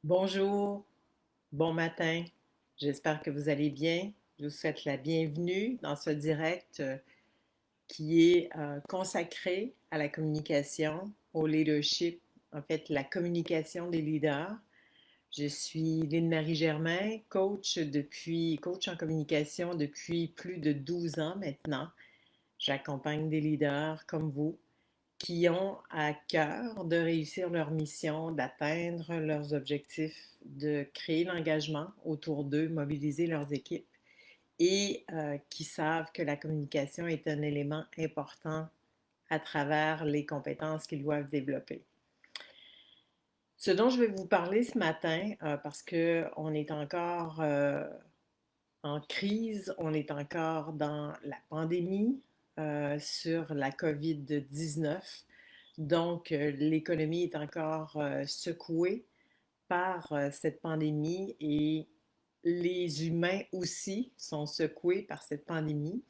Bonjour, bon matin. J'espère que vous allez bien. Je vous souhaite la bienvenue dans ce direct qui est consacré à la communication, au leadership, en fait, la communication des leaders. Je suis Lynne Marie Germain, coach en communication depuis plus de 12 ans maintenant. J'accompagne des leaders comme vous qui ont à cœur de réussir leur mission, d'atteindre leurs objectifs, de créer l'engagement autour d'eux, mobiliser leurs équipes et qui savent que la communication est un élément important à travers les compétences qu'ils doivent développer. Ce dont je vais vous parler ce matin, parce qu'on est encore en crise, on est encore dans la pandémie sur la COVID-19. Donc, l'économie est encore secouée par cette pandémie et les humains aussi sont secoués par cette pandémie.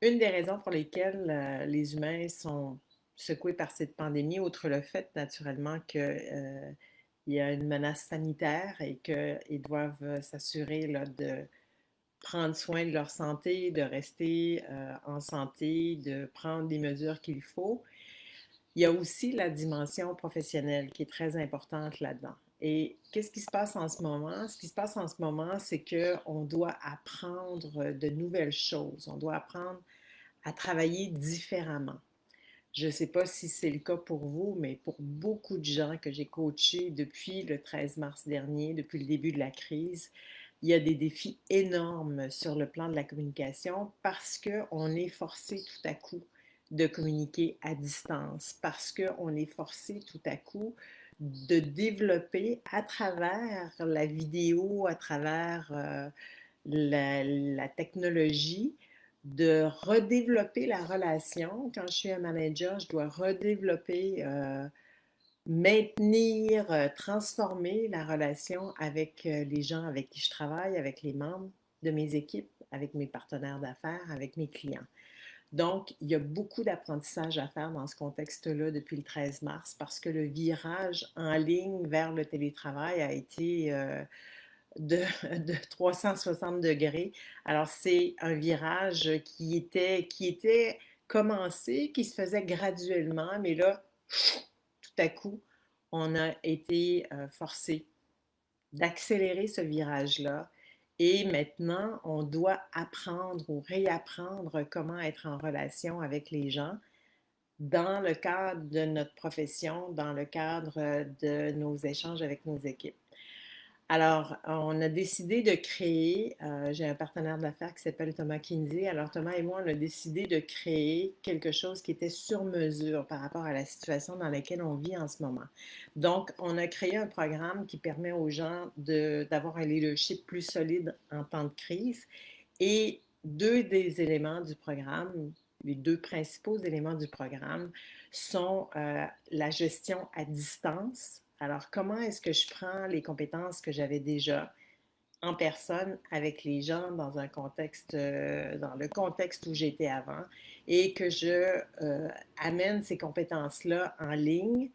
Une des raisons pour lesquelles les humains sont secoués par cette pandémie, outre le fait naturellement qu'il y a une menace sanitaire et qu'ils doivent s'assurer là, de prendre soin de leur santé, de rester en santé, de prendre les mesures qu'il faut. Il y a aussi la dimension professionnelle qui est très importante là-dedans. Et qu'est-ce qui se passe en ce moment? Ce qui se passe en ce moment, c'est qu'on doit apprendre de nouvelles choses. On doit apprendre à travailler différemment. Je ne sais pas si c'est le cas pour vous, mais pour beaucoup de gens que j'ai coachés depuis le 13 mars dernier, depuis le début de la crise, il y a des défis énormes sur le plan de la communication parce qu'on est forcé tout à coup de communiquer à distance, parce qu'on est forcé tout à coup de développer à travers la vidéo, à travers la technologie, de redévelopper la relation. Quand je suis un manager, je dois redévelopper, maintenir, transformer la relation avec les gens avec qui je travaille, avec les membres de mes équipes, avec mes partenaires d'affaires, avec mes clients. Donc, il y a beaucoup d'apprentissage à faire dans ce contexte-là depuis le 13 mars parce que le virage en ligne vers le télétravail a été de, de 360 degrés. Alors, c'est un virage qui était commencé, qui se faisait graduellement, mais là, tout à coup, on a été forcé d'accélérer ce virage-là. Et maintenant, on doit apprendre ou réapprendre comment être en relation avec les gens dans le cadre de notre profession, dans le cadre de nos échanges avec nos équipes. Alors, on a décidé de créer, j'ai un partenaire d'affaires qui s'appelle Thomas Kinsey. Alors, Thomas et moi, on a décidé de créer quelque chose qui était sur mesure par rapport à la situation dans laquelle on vit en ce moment. Donc, on a créé un programme qui permet aux gens d'avoir un leadership plus solide en temps de crise. Et deux des éléments du programme, les deux principaux éléments du programme sont la gestion à distance. Alors, comment est-ce que je prends les compétences que j'avais déjà en personne avec les gens dans un contexte, dans le contexte où j'étais avant et que je amène ces compétences-là en ligne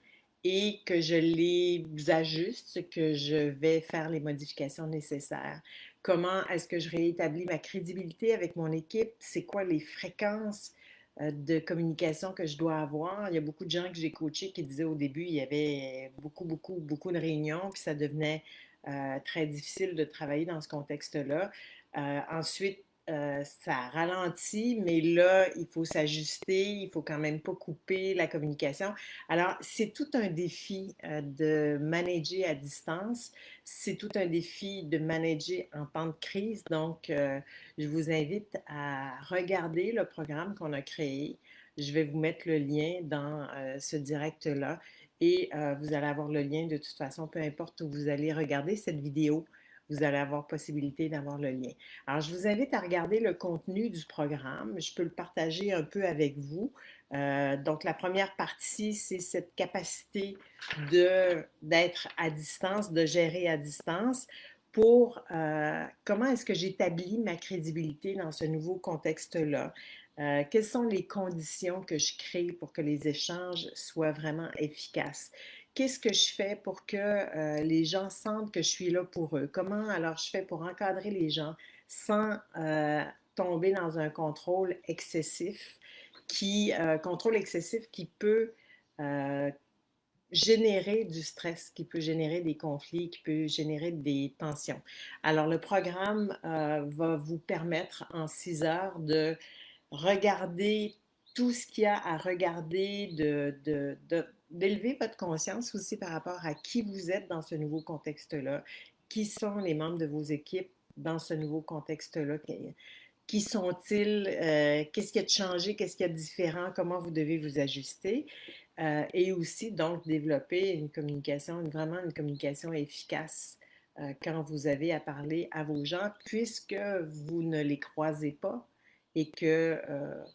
et que je les ajuste, que je vais faire les modifications nécessaires. Comment est-ce que je réétablis ma crédibilité avec mon équipe? C'est quoi les fréquences de communication que je dois avoir? Il y a beaucoup de gens que j'ai coachés qui disaient au début, il y avait beaucoup de réunions, puis ça devenait très difficile de travailler dans ce contexte-là. Ensuite, ça ralentit, mais là, il faut s'ajuster, il faut quand même pas couper la communication. Alors, c'est tout un défi de manager à distance, c'est tout un défi de manager en temps de crise. Donc, je vous invite à regarder le programme qu'on a créé. Je vais vous mettre le lien dans ce direct-là et vous allez avoir le lien de toute façon, peu importe où vous allez regarder cette vidéo, vous allez avoir possibilité d'avoir le lien. Alors, je vous invite à regarder le contenu du programme. Je peux le partager un peu avec vous. Donc, la première partie, c'est cette capacité d'être à distance, de gérer à distance pour comment est-ce que j'établis ma crédibilité dans ce nouveau contexte-là. Quelles sont les conditions que je crée pour que les échanges soient vraiment efficaces? qu'est-ce que je fais pour que les gens sentent que je suis là pour eux? Comment alors je fais pour encadrer les gens sans tomber dans un contrôle excessif qui peut euh, générer du stress, qui peut générer des conflits, qui peut générer des tensions. Alors, le programme va vous permettre en 6 heures de regarder tout ce qu'il y a à regarder, d'élever votre conscience aussi par rapport à qui vous êtes dans ce nouveau contexte-là, qui sont les membres de vos équipes dans ce nouveau contexte-là, qui sont-ils, qu'est-ce qui a changé, qu'est-ce qui a de différent, comment vous devez vous ajuster, et aussi donc développer une communication, vraiment une communication efficace quand vous avez à parler à vos gens, puisque vous ne les croisez pas et que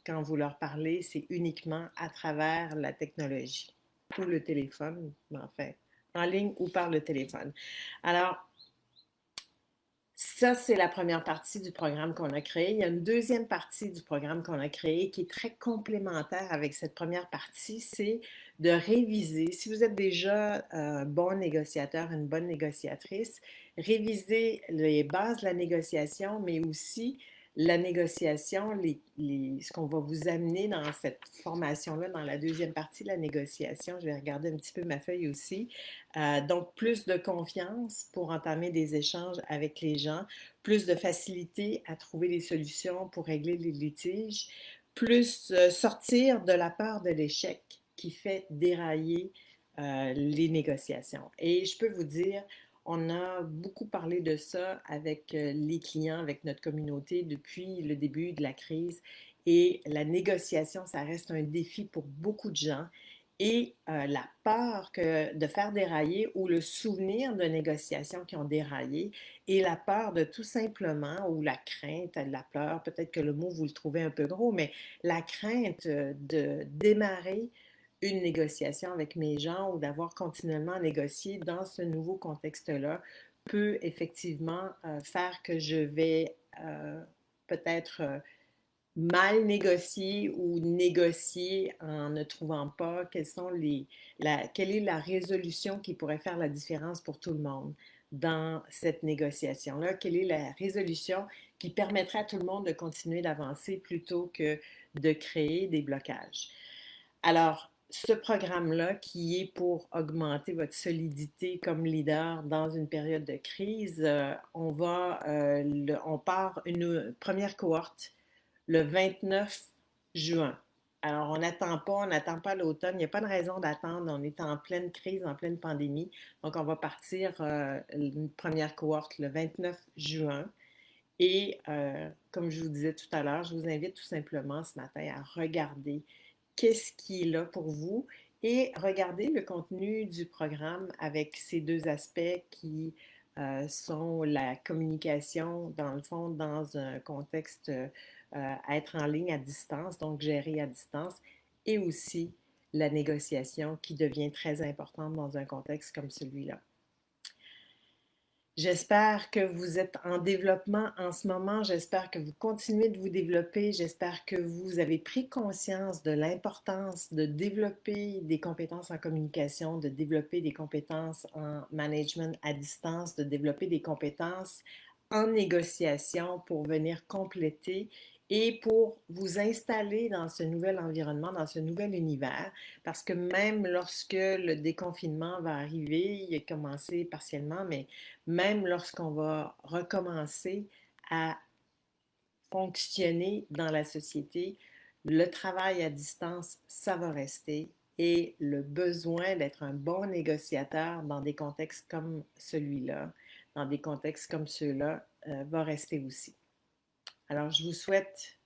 quand vous leur parlez, c'est uniquement à travers la technologie ou le téléphone, en fait, en ligne ou par le téléphone. Alors, ça, c'est la première partie du programme qu'on a créé. Il y a une deuxième partie du programme qu'on a créé qui est très complémentaire avec cette première partie, c'est de réviser. Si vous êtes déjà un bon négociateur, une bonne négociatrice, réviser les bases de la négociation, mais aussi la négociation, ce qu'on va vous amener dans cette formation-là, dans la deuxième partie de la négociation. Je vais regarder un petit peu ma feuille aussi. Donc, plus de confiance pour entamer des échanges avec les gens, plus de facilité à trouver des solutions pour régler les litiges, plus sortir de la peur de l'échec qui fait dérailler les négociations. Et je peux vous dire, on a beaucoup parlé de ça avec les clients, avec notre communauté depuis le début de la crise. Et la négociation, ça reste un défi pour beaucoup de gens. Et la peur de faire dérailler ou le souvenir de négociations qui ont déraillé et la peur de tout simplement, ou la crainte, la peur, peut-être que le mot vous le trouvez un peu gros, mais la crainte de démarrer une négociation avec mes gens ou d'avoir continuellement à négocier dans ce nouveau contexte-là peut effectivement faire que je vais peut-être mal négocier ou négocier en ne trouvant pas quelle est la résolution qui pourrait faire la différence pour tout le monde dans cette négociation-là, quelle est la résolution qui permettrait à tout le monde de continuer d'avancer plutôt que de créer des blocages. Alors, ce programme-là, qui est pour augmenter votre solidité comme leader dans une période de crise, on part une première cohorte le 29 juin. Alors, on n'attend pas l'automne, il n'y a pas de raison d'attendre, on est en pleine crise, en pleine pandémie. Donc, on va partir une première cohorte le 29 juin. Et comme je vous disais tout à l'heure, je vous invite tout simplement ce matin à regarder qu'est-ce qui est là pour vous et regarder le contenu du programme avec ces deux aspects qui sont la communication, dans le fond, dans un contexte être en ligne à distance, donc gérer à distance, et aussi la négociation qui devient très importante dans un contexte comme celui-là. J'espère que vous êtes en développement en ce moment. J'espère que vous continuez de vous développer. J'espère que vous avez pris conscience de l'importance de développer des compétences en communication, de développer des compétences en management à distance, de développer des compétences en négociation pour venir compléter et pour vous installer dans ce nouvel environnement, dans ce nouvel univers, parce que même lorsque le déconfinement va arriver, il a commencé partiellement, mais même lorsqu'on va recommencer à fonctionner dans la société, le travail à distance, ça va rester et le besoin d'être un bon négociateur dans des contextes comme celui-là, dans des contextes comme ceux-là, va rester aussi. Alors, je vous souhaite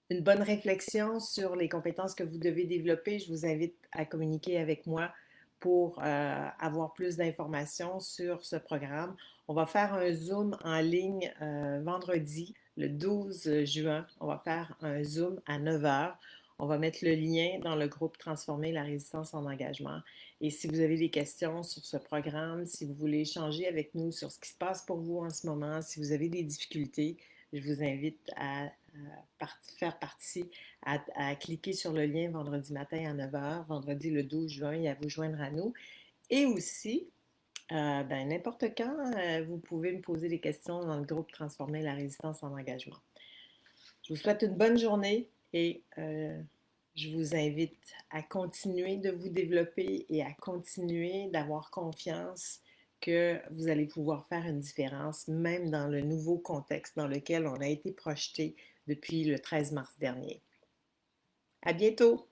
une bonne réflexion sur les compétences que vous devez développer. Je vous invite à communiquer avec moi pour avoir plus d'informations sur ce programme. On va faire un Zoom en ligne vendredi, le 12 juin. On va faire un Zoom à 9 heures. On va mettre le lien dans le groupe Transformer la résistance en engagement. Et si vous avez des questions sur ce programme, si vous voulez échanger avec nous sur ce qui se passe pour vous en ce moment, si vous avez des difficultés, je vous invite à faire partie, à cliquer sur le lien vendredi matin à 9 heures, vendredi le 12 juin, et à vous joindre à nous. Et aussi, ben, n'importe quand, vous pouvez me poser des questions dans le groupe Transformer la résistance en engagement. Je vous souhaite une bonne journée et je vous invite à continuer de vous développer et à continuer d'avoir confiance que vous allez pouvoir faire une différence, même dans le nouveau contexte dans lequel on a été projeté depuis le 13 mars dernier. À bientôt!